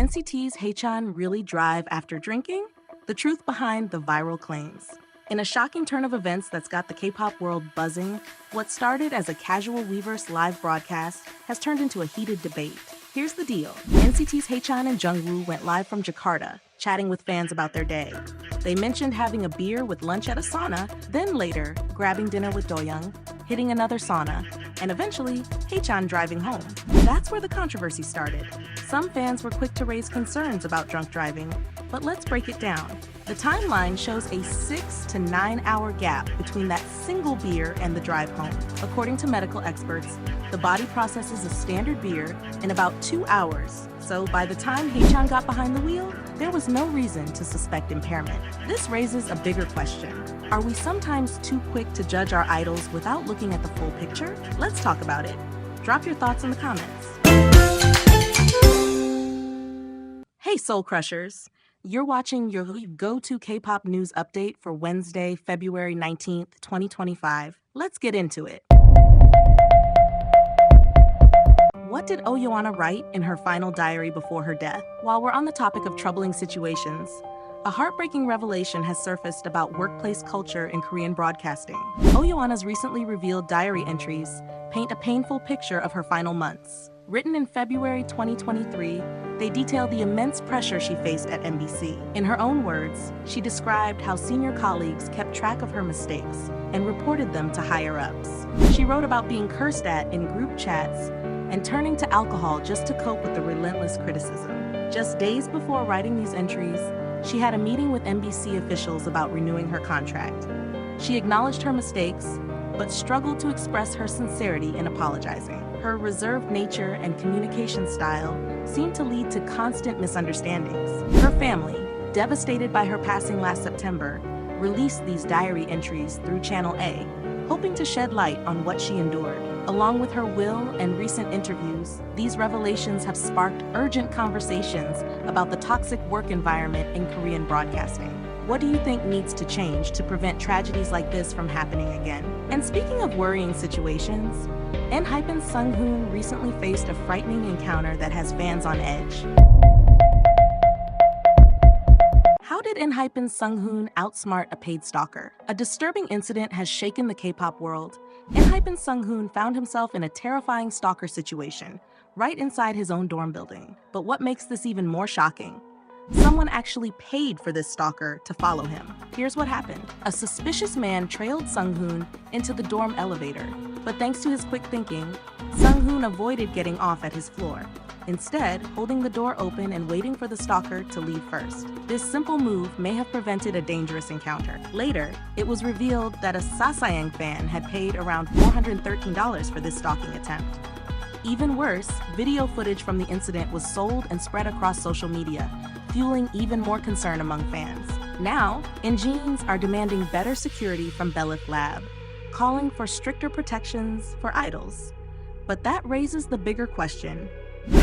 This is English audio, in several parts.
NCT's Haechan really drive after drinking? The truth behind the viral claims. In a shocking turn of events that's got the K-pop world buzzing, what started as a casual Weverse live broadcast has turned into a heated debate. Here's the deal. NCT's Haechan and Jungwoo went live from Jakarta, chatting with fans about their day. They mentioned having a beer with lunch at a sauna, then later grabbing dinner with Doyoung, hitting another sauna, and eventually Haechan driving home. That's where the controversy started. Some fans were quick to raise concerns about drunk driving, but let's break it down. The timeline shows a 6 to 9 hour gap between that single beer and the drive home. According to medical experts, the body processes a standard beer in about 2 hours. So by the time Haechan got behind the wheel, there was no reason to suspect impairment. This raises a bigger question. Are we sometimes too quick to judge our idols without looking at the full picture? Let's talk about it. Drop your thoughts in the comments. Hey Soul Crushers! You're watching your go-to K-pop news update for Wednesday, February 19th, 2025. Let's get into it. What did Yoanna write in her final diary before her death? While we're on the topic of troubling situations, a heartbreaking revelation has surfaced about workplace culture in Korean broadcasting. Yoanna's recently revealed diary entries paint a painful picture of her final months. Written in February 2023, they detail the immense pressure she faced at MBC. In her own words, she described how senior colleagues kept track of her mistakes and reported them to higher-ups. She wrote about being cursed at in group chats and turning to alcohol just to cope with the relentless criticism. Just days before writing these entries, she had a meeting with MBC officials about renewing her contract. She acknowledged her mistakes, but struggled to express her sincerity in apologizing. Her reserved nature and communication style seemed to lead to constant misunderstandings. Her family, devastated by her passing last September, released these diary entries through Channel A, hoping to shed light on what she endured. Along with her will and recent interviews, these revelations have sparked urgent conversations about the toxic work environment in Korean broadcasting. What do you think needs to change to prevent tragedies like this from happening again? And speaking of worrying situations, ENHYPEN Sunghoon recently faced a frightening encounter that has fans on edge. How did ENHYPEN Sunghoon outsmart a paid stalker? A disturbing incident has shaken the K-pop world. ENHYPEN Sunghoon found himself in a terrifying stalker situation, right inside his own dorm building. But what makes this even more shocking? Someone actually paid for this stalker to follow him. Here's what happened. A suspicious man trailed Sunghoon into the dorm elevator, but thanks to his quick thinking, Sunghoon avoided getting off at his floor, instead holding the door open and waiting for the stalker to leave first. This simple move may have prevented a dangerous encounter. Later, it was revealed that a Sasayang fan had paid around $413 for this stalking attempt. Even worse, video footage from the incident was sold and spread across social media, fueling even more concern among fans. Now, NewJeans are demanding better security from Belleth Lab, calling for stricter protections for idols. But that raises the bigger question: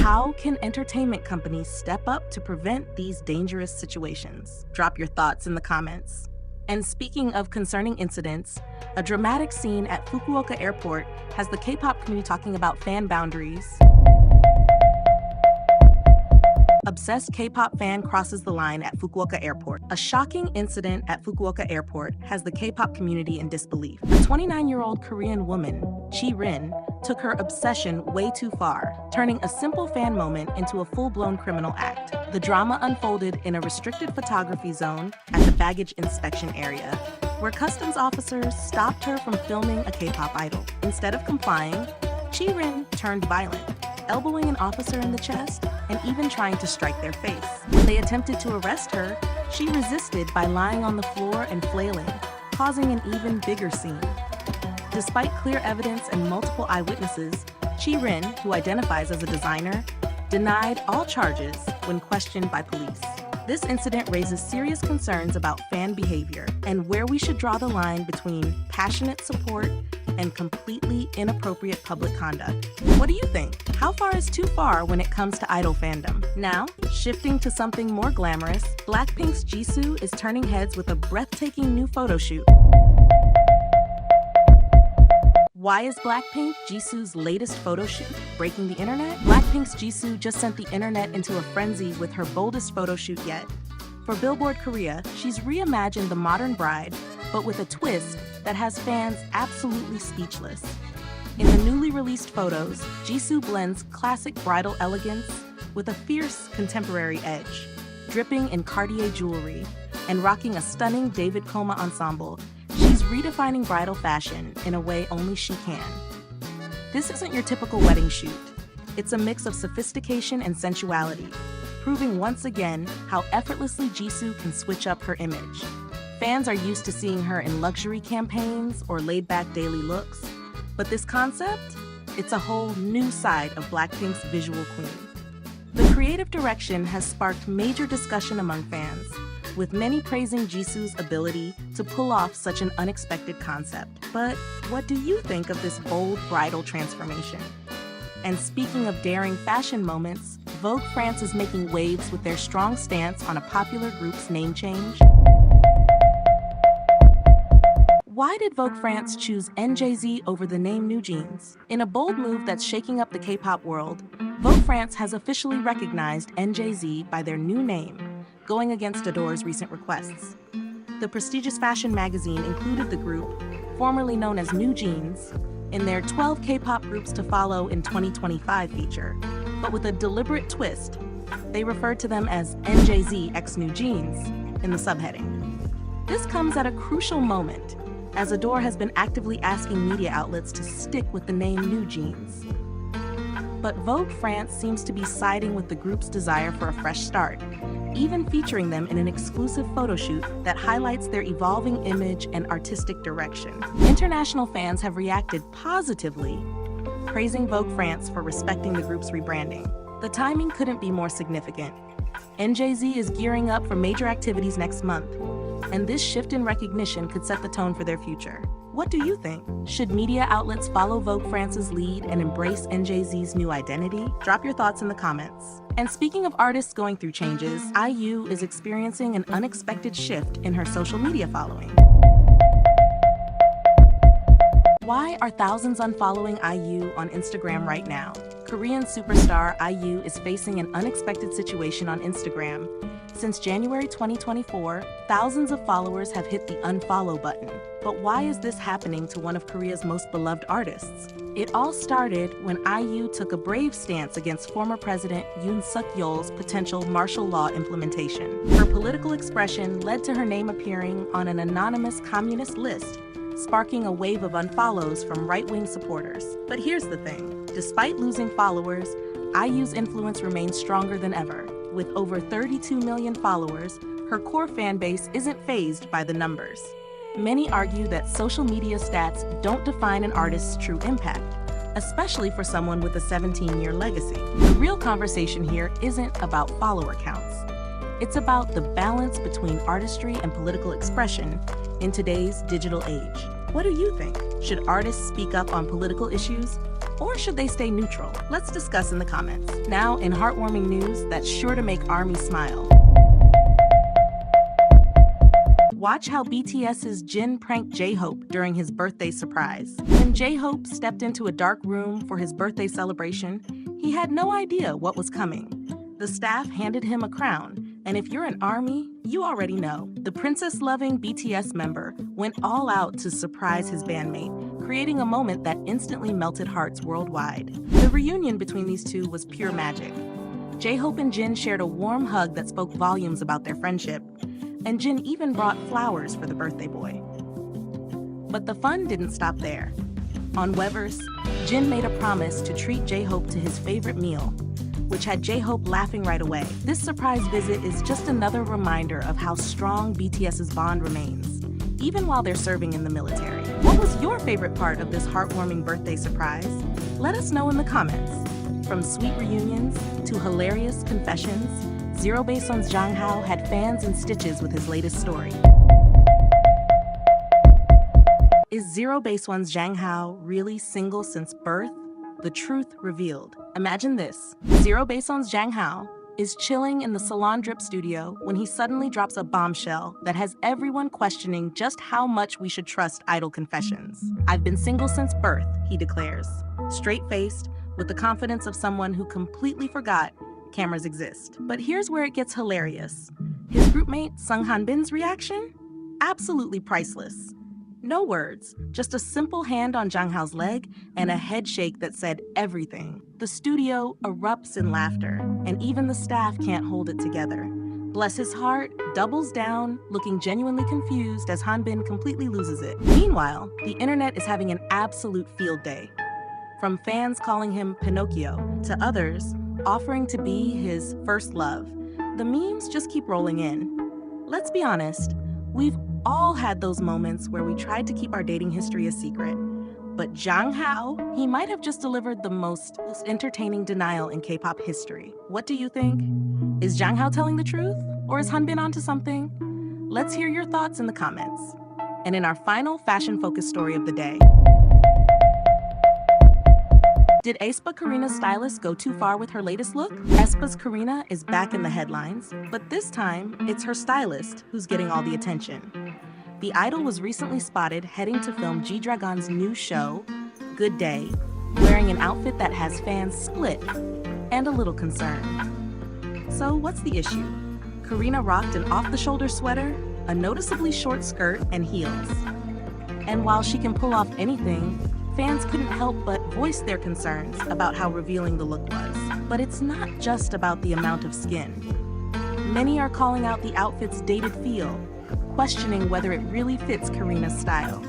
how can entertainment companies step up to prevent these dangerous situations? Drop your thoughts in the comments. And speaking of concerning incidents, a dramatic scene at Fukuoka Airport has the K-pop community talking about fan boundaries. Obsessed K-pop fan crosses the line at Fukuoka Airport. A shocking incident at Fukuoka Airport has the K-pop community in disbelief. A 29-year-old Korean woman, Chi-rin, took her obsession way too far, turning a simple fan moment into a full-blown criminal act. The drama unfolded in a restricted photography zone at the baggage inspection area, where customs officers stopped her from filming a K-pop idol. Instead of complying, Chi-rin turned violent, elbowing an officer in the chest and even trying to strike their face. When they attempted to arrest her, she resisted by lying on the floor and flailing, causing an even bigger scene. Despite clear evidence and multiple eyewitnesses, Chi-rin, who identifies as a designer, denied all charges when questioned by police. This incident raises serious concerns about fan behavior and where we should draw the line between passionate support and completely inappropriate public conduct. What do you think? How far is too far when it comes to idol fandom? Now, shifting to something more glamorous, BLACKPINK's Jisoo is turning heads with a breathtaking new photo shoot. Why is BLACKPINK, Jisoo's latest photo shoot, breaking the internet? BLACKPINK's Jisoo just sent the internet into a frenzy with her boldest photo shoot yet. For Billboard Korea, she's reimagined the modern bride, but with a twist that has fans absolutely speechless. In the newly released photos, Jisoo blends classic bridal elegance with a fierce contemporary edge, dripping in Cartier jewelry and rocking a stunning David Coma ensemble. She's redefining bridal fashion in a way only she can. This isn't your typical wedding shoot. It's a mix of sophistication and sensuality, proving once again how effortlessly Jisoo can switch up her image. Fans are used to seeing her in luxury campaigns or laid-back daily looks, but this concept, it's a whole new side of BLACKPINK's visual queen. The creative direction has sparked major discussion among fans, with many praising Jisoo's ability to pull off such an unexpected concept. But what do you think of this bold bridal transformation? And speaking of daring fashion moments, Vogue France is making waves with their strong stance on a popular group's name change. Why did Vogue France choose NJZ over the name NewJeans? In a bold move that's shaking up the K-pop world, Vogue France has officially recognized NJZ by their new name, going against Adore's recent requests. The prestigious fashion magazine included the group, formerly known as NewJeans, in their 12 K-pop groups to follow in 2025 feature, but with a deliberate twist. They referred to them as NJZ x NewJeans in the subheading. This comes at a crucial moment, as Adore has been actively asking media outlets to stick with the name NewJeans. But Vogue France seems to be siding with the group's desire for a fresh start, even featuring them in an exclusive photo shoot that highlights their evolving image and artistic direction. International fans have reacted positively, praising Vogue France for respecting the group's rebranding. The timing couldn't be more significant. NJZ is gearing up for major activities next month, and this shift in recognition could set the tone for their future. What do you think? Should media outlets follow Vogue France's lead and embrace NJZ's new identity? Drop your thoughts in the comments. And speaking of artists going through changes, IU is experiencing an unexpected shift in her social media following. Why are thousands unfollowing IU on Instagram right now? Korean superstar IU is facing an unexpected situation on Instagram. Since January 2024, thousands of followers have hit the unfollow button. But why is this happening to one of Korea's most beloved artists? It all started when IU took a brave stance against former President Yoon Suk-yeol's potential martial law implementation. Her political expression led to her name appearing on an anonymous communist list, sparking a wave of unfollows from right-wing supporters. But here's the thing, despite losing followers, IU's influence remains stronger than ever. With over 32 million followers, her core fan base isn't fazed by the numbers. Many argue that social media stats don't define an artist's true impact, especially for someone with a 17-year legacy. The real conversation here isn't about follower counts. It's about the balance between artistry and political expression in today's digital age. What do you think? Should artists speak up on political issues, or should they stay neutral? Let's discuss in the comments. Now, in heartwarming news that's sure to make ARMY smile. Watch how BTS's Jin pranked J-Hope during his birthday surprise. When J-Hope stepped into a dark room for his birthday celebration, he had no idea what was coming. The staff handed him a crown, and if you're an ARMY, you already know. The princess-loving BTS member went all out to surprise his bandmate, creating a moment that instantly melted hearts worldwide. The reunion between these two was pure magic. J-Hope and Jin shared a warm hug that spoke volumes about their friendship, and Jin even brought flowers for the birthday boy. But the fun didn't stop there. On Weverse, Jin made a promise to treat J-Hope to his favorite meal, which had J-Hope laughing right away. This surprise visit is just another reminder of how strong BTS's bond remains, even while they're serving in the military. What was your favorite part of this heartwarming birthday surprise? Let us know in the comments. From sweet reunions to hilarious confessions, ZEROBASEONE's Zhang had fans in stitches with his latest story. Is ZEROBASEONE's Zhang really single since birth? The truth revealed. Imagine this. ZEROBASEONE's Zhang is chilling in the salon drip studio when he suddenly drops a bombshell that has everyone questioning just how much we should trust idol confessions. "I've been single since birth," he declares, straight-faced, with the confidence of someone who completely forgot cameras exist. But here's where it gets hilarious. His groupmate Sunghoon's reaction? Absolutely priceless. No words, just a simple hand on Zhang's leg and a head shake that said everything. The studio erupts in laughter, and even the staff can't hold it together. Bless his heart doubles down, looking genuinely confused as Hanbin completely loses it. Meanwhile, the internet is having an absolute field day. From fans calling him Pinocchio to others offering to be his first love, the memes just keep rolling in. Let's be honest, we've all had those moments where we tried to keep our dating history a secret. But Zhang Hao, he might have just delivered the most entertaining denial in K-pop history. What do you think? Is Zhang Hao telling the truth? Or is Hanbin onto something? Let's hear your thoughts in the comments. And in our final fashion-focused story of the day, did Aespa Karina's stylist go too far with her latest look? Aespa's Karina is back in the headlines, but this time, it's her stylist who's getting all the attention. The idol was recently spotted heading to film G-Dragon's new show, Good Day, wearing an outfit that has fans split and a little concerned. So what's the issue? Karina rocked an off-the-shoulder sweater, a noticeably short skirt, and heels. And while she can pull off anything, fans couldn't help but voice their concerns about how revealing the look was. But it's not just about the amount of skin. Many are calling out the outfit's dated feel, questioning whether it really fits Karina's style.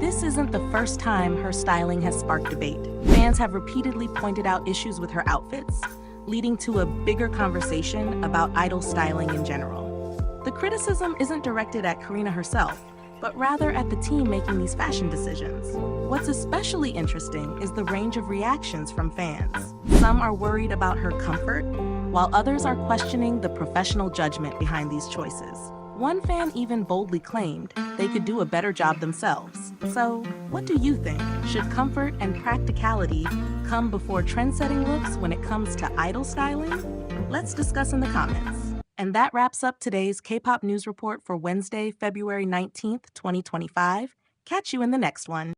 This isn't the first time her styling has sparked debate. Fans have repeatedly pointed out issues with her outfits, leading to a bigger conversation about idol styling in general. The criticism isn't directed at Karina herself, but rather at the team making these fashion decisions. What's especially interesting is the range of reactions from fans. Some are worried about her comfort, while others are questioning the professional judgment behind these choices. One fan even boldly claimed they could do a better job themselves. So, what do you think? Should comfort and practicality come before trend-setting looks when it comes to idol styling? Let's discuss in the comments. And that wraps up today's K-pop news report for Wednesday, February 19th, 2025. Catch you in the next one.